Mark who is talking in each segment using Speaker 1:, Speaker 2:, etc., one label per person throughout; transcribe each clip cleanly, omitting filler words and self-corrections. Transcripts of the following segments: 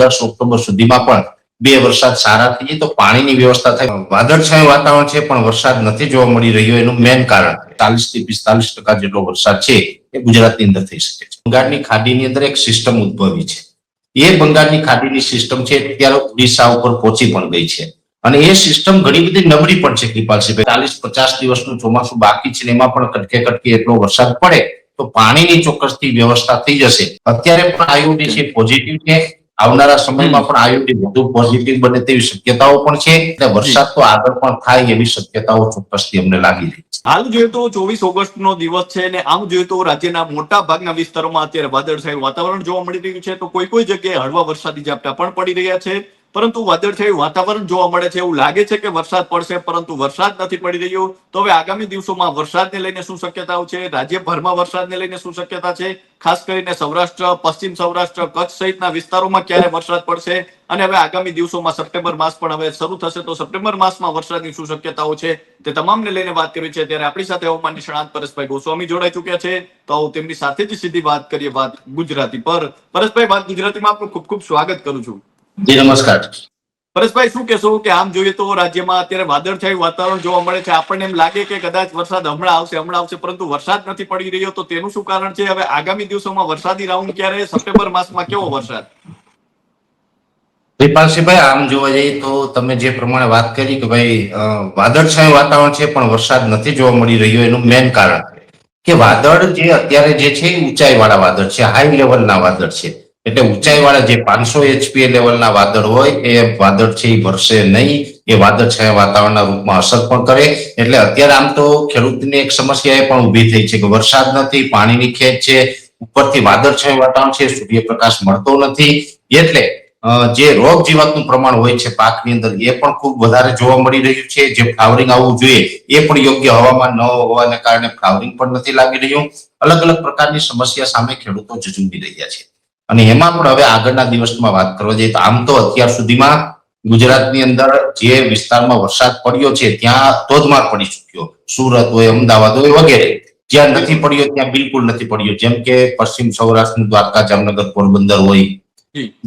Speaker 1: 10 October સુધીમાં પણ બે વરસાદ સારા થઈ જાય તો પાણીની વ્યવસ્થા થાય. વાદળછાયું વાતાવરણ છે પણ વરસાદ નથી જોવા મળી રહ્યો. એનું મેઇન કારણ 40 થી 45% જેટલો વરસાદ છે એ ગુજરાતની અંદર થઈ શકે છે. બંગાળની ખાડીની અંદર એક સિસ્ટમ ઉદ્ભવી છે. એ બંગાળની ખાડીની સિસ્ટમ છે અત્યારે ઓડિશા ઉપર પહોંચી પણ ગઈ છે અને એ સિસ્ટમ ઘણી બધી નબળી પણ છે. કૃપાલસિંહભાઈ 40-50 દિવસનું ચોમાસું બાકી છે, એમાં પણ કટકે કટકે એટલો વરસાદ પડે તો પાણીની ચોક્કસથી વ્યવસ્થા થઈ જશે. અત્યારે પણ આઈઓડી છે પોઝિટિવ છે. આવનારા સમયમાં પણ આઈઓડી વધુ પોઝિટિવ બને તેવી શક્યતાઓ પણ છે અને વરસાદ તો આગળ પણ થાય એવી શક્યતાઓ ચોક્કસથી અમને લાગી રહી છે.
Speaker 2: હાલ જોઈએ તો 24 ઓગસ્ટનો દિવસ છે અને આમ જોઈએ તો રાજ્યના મોટા ભાગના વિસ્તારોમાં અત્યારે વાદળછાયું વાતાવરણ જોવા મળી રહ્યું છે. તો કોઈ કોઈ જગ્યાએ હળવા વરસાદી ઝાપટા પણ પડી રહ્યા છે, પરંતુ વાદળછાયું વાતાવરણ જોવા મળે છે. એવું લાગે છે કે વરસાદ પડશે, પરંતુ વરસાદ નથી પડી રહ્યો. તો હવે આગામી દિવસોમાં વરસાદને લઈને શું શક્યતાઓ છે, રાજ્યભરમાં વરસાદને લઈને શું શક્યતા છે, ખાસ કરીને સૌરાષ્ટ્ર, પશ્ચિમ સૌરાષ્ટ્ર, કચ્છ સહિતના વિસ્તારોમાં ક્યારે વરસાદ પડશે અને હવે આગામી દિવસોમાં સપ્ટેમ્બર માસ પણ હવે શરૂ થશે તો સપ્ટેમ્બર માસમાં વરસાદની શું શક્યતાઓ છે તે તમામને લઈને વાત કરવી છે. ત્યારે આપણી સાથે હવામાન નિષ્ણાત પરેશભાઈ ગોસ્વામી જોડાઈ ચુક્યા છે, તો તેમની સાથે જ સીધી વાત કરીએ વાત ગુજરાતી પર. પરેશભાઈ, વાત ગુજરાતીમાં આપનું ખૂબ ખૂબ સ્વાગત કરું છું.
Speaker 1: જી નમસ્કાર.
Speaker 2: પરેશભાઈ, શું કહેશો કે આમ જોઈએ તો રાજ્યમાં અત્યારે વાદળછાયું વાતાવરણ જોવા મળે છે. આપણને એમ લાગે કે કદાચ વરસાદ હમણાં આવશે, પરંતુ વરસાદ નથી પડી રહ્યો. તો તેનું શું કારણ છે? હવે આગામી દિવસોમાં વરસાદી રાઉન્ડ ક્યારે? સપ્ટેમ્બર માસમાં કેવો વરસાદ?
Speaker 1: કૃપાલસિંહભાઈ, આમ જોવા જઈએ તો તમે જે પ્રમાણે વાત કરી કે ભાઈ વાદળછાયું વાતાવરણ છે પણ વરસાદ નથી જોવા મળી રહ્યો. એનું મેઇન કારણ કે વાદળ જે અત્યારે જે છે એ ઊંચાઈ વાળા વાદળ છે, હાઈ લેવલના વાદળ છે. એટલે ઊંચાઈ વાળા જે 500 HPA લેવલના વાદળ હોય એ વાદળ છે એ વરસે નહીં, એ વાદળછાયા વાતાવરણના રૂપમાં અસર પણ કરે. એટલે અત્યારે આમ તો ખેડૂતની એક સમસ્યા એ પણ ઊભી થઈ છે કે વરસાદ નથી, પાણીની ખેંચ છે, ઉપરથી વાદળછાયું વાતાવરણ છે, સૂર્યપ્રકાશ મળતો નથી. એટલે જે રોગ જીવાતનું પ્રમાણ હોય છે પાકની અંદર એ પણ ખૂબ વધારે જોવા મળી રહ્યું છે. જે ફ્લાવરિંગ આવવું જોઈએ એ પણ યોગ્ય હવામાન ન હોવાને કારણે ફ્લાવરિંગ પણ નથી લાગી રહ્યું. અલગ અલગ પ્રકારની સમસ્યા સામે ખેડૂતો ઝઝૂમી રહ્યા છે અને એમાં પણ હવે આગળના દિવસમાં વાત કરવા જઈએ તો આમ તો અત્યાર સુધીમાં ગુજરાતની અંદર જે વિસ્તારમાં વરસાદ પડ્યો છે ત્યાં ધોધમાર પડી ચૂક્યો. સુરત હોય, અમદાવાદ હોય વગેરે. જ્યાં નથી પડ્યો ત્યાં બિલકુલ નથી પડ્યો. જેમ કે પશ્ચિમ સૌરાષ્ટ્રનું દ્વારકા, જામનગર, પોરબંદર હોય,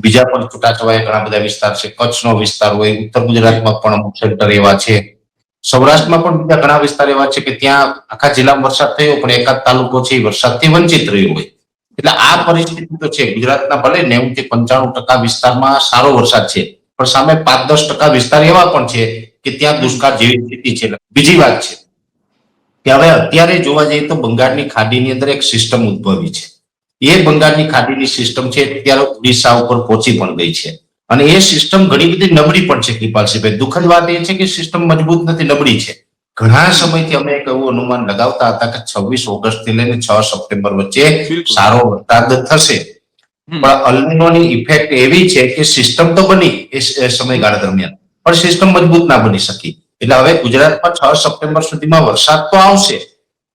Speaker 1: બીજા પણ છૂટાછવાયા ઘણા બધા વિસ્તાર છે. કચ્છનો વિસ્તાર હોય, ઉત્તર ગુજરાતમાં પણ અમુક સેન્ટર એવા છે. સૌરાષ્ટ્રમાં પણ બીજા ઘણા વિસ્તાર એવા છે કે ત્યાં આખા જિલ્લામાં વરસાદ થયો પણ એકાદ તાલુકો છે એ વરસાદથી વંચિત રહ્યો હોય. એટલે આ પરિસ્થિતિ તો છે. ગુજરાતના ભલે 90 થી 95% વિસ્તારમાં સારો વરસાદ છે, પણ સામે 5-10% વિસ્તાર એવા પણ છે કે ત્યાં દુષ્કાળ જેવી સ્થિતિ છે. બીજી વાત છે કે હવે અત્યારે જોવા જઈએ તો બંગાળની ખાડીની અંદર એક સિસ્ટમ ઉદ્ભવી છે. એ બંગાળની ખાડીની સિસ્ટમ છે અત્યારે ઓડિશા ઉપર પહોંચી પણ ગઈ છે અને એ સિસ્ટમ ઘણી બધી નબળી પણ છે. કૃપાલસિંહભાઈ, દુઃખદ વાત એ છે કે સિસ્ટમ મજબૂત નથી, નબળી છે. ઘણા સમયથી અમે એક એવું અનુમાન લગાવતા હતા કે 26 ઓગસ્ટ થી લઈને 6 સપ્ટેમ્બર વચ્ચે સારો વરસાદ થશે, પણ અલ્નિનોની ઇફેક્ટ એવી છે કે સિસ્ટમ તો બની એ સમયગાળા દરમિયાન પણ સિસ્ટમ મજબૂત ના બની શકી. એટલે હવે ગુજરાતમાં 6 સપ્ટેમ્બર સુધીમાં વરસાદ તો આવશે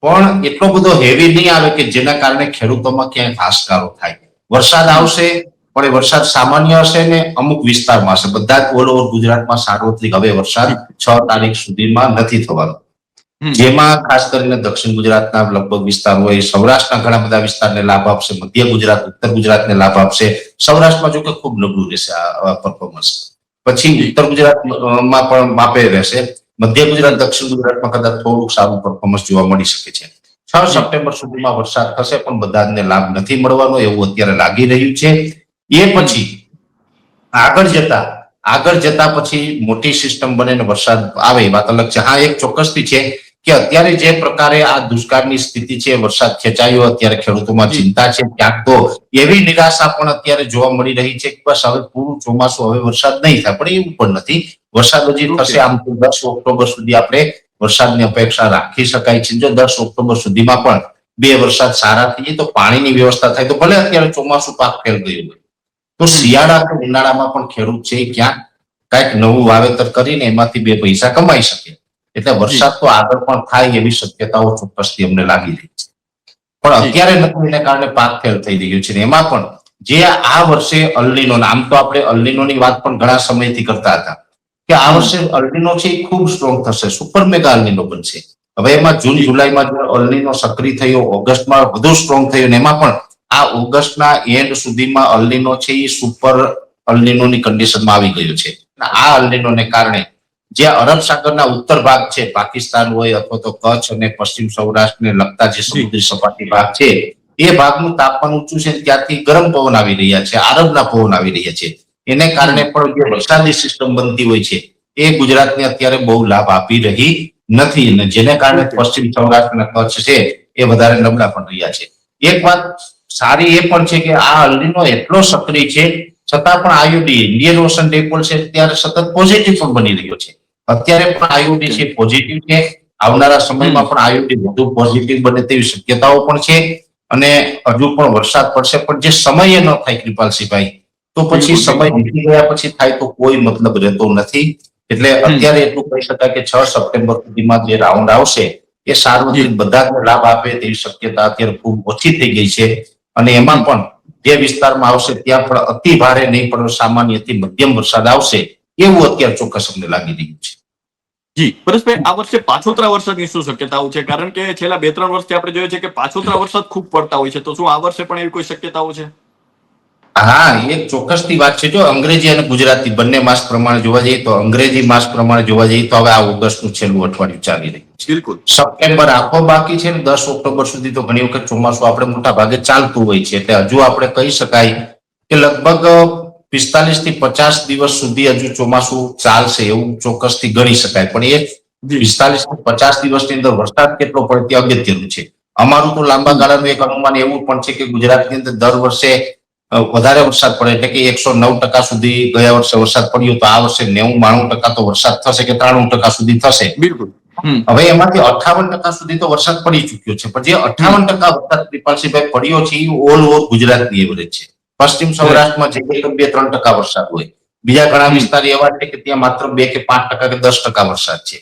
Speaker 1: પણ એટલો બધો હેવી નહીં આવે કે જેના કારણે ખેડૂતોમાં ક્યાંય હાશકારો થાય. વરસાદ આવશે પણ એ વરસાદ સામાન્ય હશે ને અમુક વિસ્તારમાં હશે. બધા જ ઓલ ઓવર ગુજરાતમાં સાર્વત્રિક હવે વરસાદ 6 તારીખ સુધીમાં નથી થવાનો. જેમાં ખાસ કરીને દક્ષિણ ગુજરાતના લગભગ વિસ્તાર હોય, સૌરાષ્ટ્રના ઘણા બધા વિસ્તારને લાભ આપશે, મધ્ય ગુજરાત, ઉત્તર ગુજરાતને લાભ આપશે. સૌરાષ્ટ્રમાં જો કે ખૂબ નબળું રહેશે આ પરફોર્મન્સ. પછી ઉત્તર ગુજરાતમાં પણ માપે રહેશે. મધ્ય ગુજરાત, દક્ષિણ ગુજરાતમાં કદાચ થોડુંક સારું પરફોર્મન્સ જોવા મળી શકે છે. 6 સપ્ટેમ્બર સુધીમાં વરસાદ થશે પણ બધાને લાભ નથી મળવાનો એવું અત્યારે લાગી રહ્યું છે. એ પછી આગળ જતા પછી મોટી સિસ્ટમ બને ને વરસાદ આવે એ વાત અલગ છે. હા, એક ચોક્કસથી છે કે અત્યારે જે પ્રકારે આ દુષ્કાળની સ્થિતિ છે, વરસાદ ખેંચાયો, અત્યારે ખેડૂતોમાં ચિંતા છે. ક્યાંક તો એવી નિરાશા પણ અત્યારે જોવા મળી રહી છે કે બસ હવે પૂરું ચોમાસું, હવે વરસાદ નહીં થાય, પણ એવું પણ નથી. વરસાદ હજી થશે. આમ તો 10 ઓક્ટોબર સુધી આપણે વરસાદની અપેક્ષા રાખી શકાય છે. જો 10 ઓક્ટોબર સુધીમાં પણ બે વરસાદ સારા થઈ જાય તો પાણીની વ્યવસ્થા થાય તો ભલે અત્યારે ચોમાસું પાક ફેલ ગયું હોય તો શિયાળા કે ઉનાળામાં પણ ખેડૂત છે ક્યાંક કઈક નવું વાવેતર કરીને એમાંથી બે પૈસા કમાઈ શકે. એટલે વરસાદ તો આગળ પણ થાય એવી શક્યતાઓ ચોક્કસથી અમને લાગી રહી છે. પણ અત્યારે નથી એને કારણે પાક ફેલ થઈ રહ્યું છે. એમાં પણ જે આ વર્ષે અલ્નિનો, આમ તો આપણે અલ્નિનોની વાત પણ ઘણા સમયથી કરતા હતા કે આ વર્ષે અલ્નિનો છે એ ખૂબ સ્ટ્રોંગ થશે, સુપર મેગા અલ્નિનો બનશે. હવે એમાં જૂન જુલાઈમાં અલ્નિનો સક્રિય થયો, ઓગસ્ટમાં વધુ સ્ટ્રોંગ થયો, અને એમાં પણ આ ઓગસ્ટના એન્ડ સુધીમાં અલ્નિનો છે એ સુપર અલનીનોની કન્ડિશનમાં આવી ગયો છે. અને આ અલનીનોને કારણે જે અરબ સાગરના ઉત્તર ભાગ છે, પાકિસ્તાન હોય અથવા તો કચ્છ અને પશ્ચિમ સૌરાષ્ટ્રને લગતા જે સમુદ્રી સપાટી ભાગ છે, એ ભાગનું તાપમાન ઊંચું છે, ત્યાંથી ગરમ પવન આવી રહ્યા છે, આરબના પવન આવી રહ્યા છે. એને કારણે પણ જે વરસાદી સિસ્ટમ બનતી હોય છે એ ગુજરાતને અત્યારે બહુ લાભ આપી રહી નથી, અને જેને કારણે પશ્ચિમ સૌરાષ્ટ્ર અને કચ્છ છે એ વધારે નબળા પણ રહ્યા છે. એક વાત સારી એ પણ છે કે આ અલનીનો એટલો સક્રિય છે છતાં પણ આયુડી ઇન્ડિયન ઓશન ડિપોલ છે ત્યારે સતત પોઝિટિવ પણ બની રહ્યો છે. અત્યારે પણ આયુડી છે પોઝિટિવ છે. આવનારા સમયમાં પણ આયુડી વધુ પોઝિટિવ બને તેવી શક્યતાઓ પણ છે. અને હજુ પણ વરસાદ પડશે, પણ જે સમયે ન થાય કૃપાલસિંહભાઈ, તો પછી સમય નીકળી ગયા પછી થાય તો કોઈ મતલબ રહેતો નથી. એટલે અત્યારે એટલું કહી શકાય કે 6 સપ્ટેમ્બર સુધીમાં જે રાઉન્ડ આવશે એ સાર્વત્રિક બધાને લાભ આપે તેવી શક્યતા અત્યારે ખૂબ ઓછી થઈ ગઈ છે. અને એમાં પણ જે વિસ્તારમાં આવશે ત્યાં પણ અતિ ભારે નહીં પણ સામાન્યથી મધ્યમ વરસાદ આવશે એવું અત્યારે ચોક્કસ અમને લાગી રહ્યું છે.
Speaker 2: જી પરેશભાઈ, આ વર્ષે પાછોતરા વરસાદની શું શક્યતાઓ છે? કારણ કે છેલ્લા 2-3 વર્ષથી આપણે જોઈએ છે કે પાછોતરા વરસાદ ખૂબ પડતા હોય છે, તો શું આ વર્ષે પણ એવી કોઈ શક્યતાઓ છે?
Speaker 1: હા, એક ચોક્કસથી વાત છે. જો અંગ્રેજી અને ગુજરાતી બંને માસ પ્રમાણે જોવા જઈએ તો અંગ્રેજી માસ પ્રમાણે જોવા જઈએ તો હવે આ ઓગસ્ટનું છેલ્લું અઠવાડિયું ચાલી રહ્યું છે.
Speaker 2: બિલકુલ.
Speaker 1: સપ્ટેમ્બર આખો બાકી છે ને 10 ઓક્ટોબર સુધી તો ઘણી વખત ચોમાસું આપણે મોટા ભાગે ચાલતું હોય છે. એટલે હજુ આપણે કહી શકાય કે લગભગ 45 થી 50 દિવસ સુધી હજુ ચોમાસું ચાલશે એવું ચોક્કસથી ગણી શકાય. પણ એ 45 થી 50 દિવસની અંદર વરસાદ કેટલો પડે તે અગત્યનું છે. અમારું તો લાંબા ગાળાનું એક અનુમાન એવું પણ છે કે ગુજરાતની અંદર દર વર્ષે વધારે વરસાદ પડે, એટલે કે 109% સુધી ગયા વર્ષે વરસાદ પડ્યો, તો આ વર્ષે 90-92% તો વરસાદ થશે કે 93% સુધી થશે.
Speaker 2: બિલકુલ.
Speaker 1: હવે એમાંથી 58% સુધી તો વરસાદ પડી ચુક્યો છે, પણ જે 58% વરસાદ કૃપાલસિંહભાઈ પડ્યો છે એ ઓલ ઓવર ગુજરાતની એવરેજ છે. પશ્ચિમ સૌરાષ્ટ્રમાં જે 2-3% વરસાદ હોય, બીજા ઘણા વિસ્તાર એવા છે કે ત્યાં માત્ર 2 કે 5% કે 10% વરસાદ છે.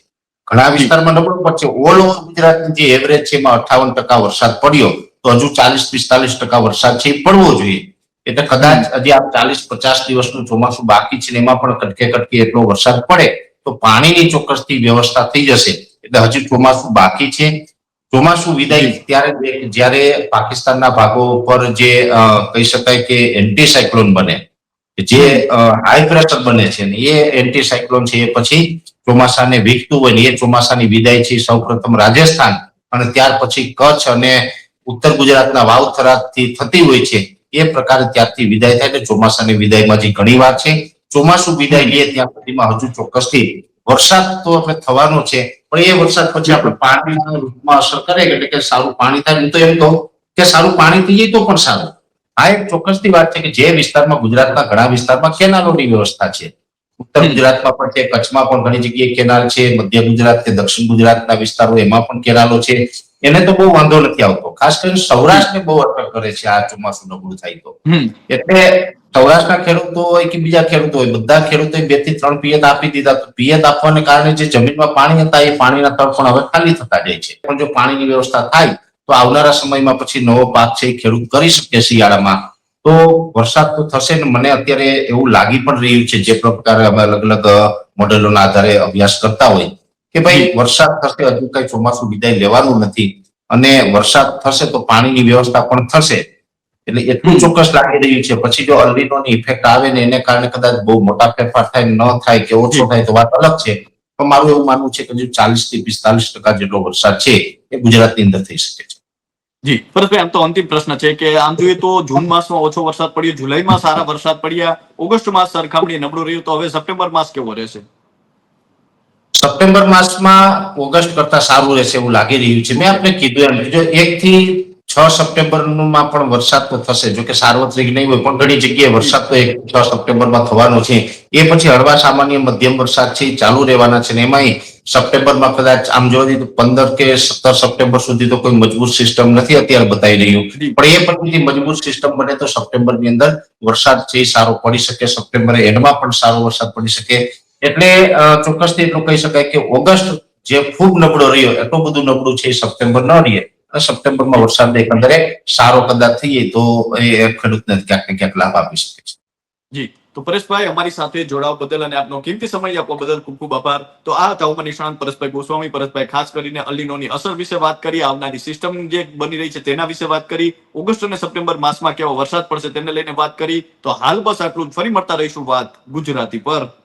Speaker 1: ઘણા વિસ્તારમાં નબળો પણ છે. ઓલ ઓવર ગુજરાતની જે એવરેજ છે એમાં 58% વરસાદ પડ્યો, તો હજુ 40-45% વરસાદ છે એ પડવો જોઈએ. એટલે કદાચ હજી આ 40-50 દિવસનું ચોમાસું બાકી છે, એમાં પણ કટકે કટકે એટલો વરસાદ પડે તો પાણીની ચોક્કસથી વ્યવસ્થા થઈ જશે. એટલે હજી ચોમાસું બાકી છે. ચોમાસું વિદાય ત્યારે જ્યારે પાકિસ્તાનના ભાગો પર જે કહી શકાય કે એન્ટી સાયક્લોન બને, જે હાઈ પ્રેશર બને છે ને એ એન્ટી સાયક્લોન છે એ પછી ચોમાસાને વીખતું હોય ને એ ચોમાસાની વિદાય છે સૌપ્રથમ રાજસ્થાન અને ત્યાર પછી કચ્છ અને ઉત્તર ગુજરાતના વાવથરાથી થતી હોય છે. એ પ્રકારે ત્યારથી વિદાય થાય. એટલે ચોમાસાની વિદાયમાં જે ઘણી વાર છે, ચોમાસું વિદાય લે ત્યાં સુધીમાં હજુ ચોક્કસથી વરસાદ તો આપણે થવાનો છે, પણ એ વરસાદ પછી આપણે પાણીના રૂપમાં અસર કરે, એટલે કે સારું પાણી થાય. હું તો એમ કહું કે સારું પાણી થઈ જાય તો પણ સારું. આ એક ચોક્કસથી વાત છે કે જે વિસ્તારમાં ગુજરાતના ઘણા વિસ્તારમાં કેનાલોની વ્યવસ્થા છે, ઉત્તર ગુજરાતમાં પણ છે, કચ્છમાં પણ ઘણી જગ્યાએ કેનાલ છે, મધ્ય ગુજરાત કે દક્ષિણ ગુજરાતના વિસ્તારો એમાં પણ કેનાલો છે. એને તો બહુ વાંધો નથી આવતો. ખાસ કરીને સૌરાષ્ટ્રને બહુ અસર કરે છે આ ચોમાસું નબળું થાય તો. એટલે સૌરાષ્ટ્રના ખેડૂતો હોય કે બીજા ખેડૂતો હોય, બધા ખેડૂતોએ 2 થી 3 પિયત આપી દીધા. તો પિયત આપવાને કારણે જે જમીનમાં પાણી હતા એ પાણીના તળ પણ હવે ખાલી થતા જાય છે. પણ જો પાણીની વ્યવસ્થા થાય તો આવનારા સમયમાં પછી નવો પાક છે એ ખેડૂત કરી શકે શિયાળામાં. તો વરસાદ તો થશે ને મને અત્યારે એવું લાગી પણ રહ્યું છે, જે પ્રકારે અમે અલગ અલગ મોડેલોના આધારે અભ્યાસ કરતા હોય કે ભાઈ વરસાદ થશે, હજુ કઈ ચોમાસું વિદાય લેવાનું નથી અને વરસાદ થશે તો પાણીની વ્યવસ્થા પણ થશે. એટલે એટલું ચોક્કસ લાગી રહ્યું છે. પછી જો અલ્નીનોની ઇફેક્ટ આવે ને એને કારણે કદાચ બહુ મોટા ફેરફાર થાય, ન થાય કે ઓછો થાય તો વાત અલગ છે. પણ મારું એવું માનવું છે કે જો 40 થી 45% જેટલો વરસાદ છે એ ગુજરાતની અંદર થઈ શકે છે.
Speaker 2: જી પરેશભાઈ, આમ તો અંતિમ પ્રશ્ન છે કે આમ જોઈએ તો જૂન માસમાં ઓછો વરસાદ પડ્યો, જુલાઈમાં સારા વરસાદ પડ્યા, ઓગસ્ટ માસ સરખામણી નબળું રહ્યું, તો હવે સપ્ટેમ્બર માસ કેવો રહેશે?
Speaker 1: સપ્ટેમ્બર માસમાં ઓગસ્ટ કરતા સારું રહેશે એવું લાગી રહ્યું છે. મેં આપને કીધું એમ, જો 1 થી 6 સપ્ટેમ્બરમાં પણ વરસાદ તો થશે, જો કે સાર્વત્રિક નહીં હોય પણ ઘણી જગ્યાએ વરસાદ તો 1 થી 6 સપ્ટેમ્બરમાં થવાનો છે. એ પછી હળવા સામાન્ય મધ્યમ વરસાદ છે ચાલુ રહેવાના છે. ને એમાંય સપ્ટેમ્બરમાં કદાચ આમ જોવા જઈએ તો 15 કે 17 સપ્ટેમ્બર સુધી તો કોઈ મજબૂત સિસ્ટમ નથી અત્યારે બતાવી રહ્યું, પણ એ પછી મજબૂત સિસ્ટમ બને તો સપ્ટેમ્બરની અંદર વરસાદ છે સારો પડી શકે. સપ્ટેમ્બર એન્ડમાં પણ સારો વરસાદ પડી શકે. એટલે ચોક્કસથી એટલું કહી શકાય કે ઓગસ્ટ જે ખૂબ નબળો રહ્યો એટલું બધું નબળું છે સપ્ટેમ્બર ન રહે. સપ્ટેમ્બરમાં વરસાદ એકંદરે સારો કદાચ થઈએ તો એ ખેડૂતને ક્યાંક ને ક્યાંક લાભ આપી શકે છે.
Speaker 2: જી તો પરેશભાઈ, અમારી સાથે જોડાવા બદલ અને આપનો કિંમતી સમય આપવા બદલ ખૂબ ખૂબ આભાર. તો આ હતા હવામાન નિષ્ણાંત પરેશભાઈ ગોસ્વામી. પરેશભાઈ ખાસ કરીને અલ્નીનોની અસર વિશે વાત કરી, આવનારી સિસ્ટમ જે બની રહી છે તેના વિશે વાત કરી, ઓગસ્ટ અને સપ્ટેમ્બર માસમાં કેવો વરસાદ પડશે તેને લઈને વાત કરી. તો હાલ બસ આટલું જ. ફરી મળતા રહીશું વાત ગુજરાતી પર.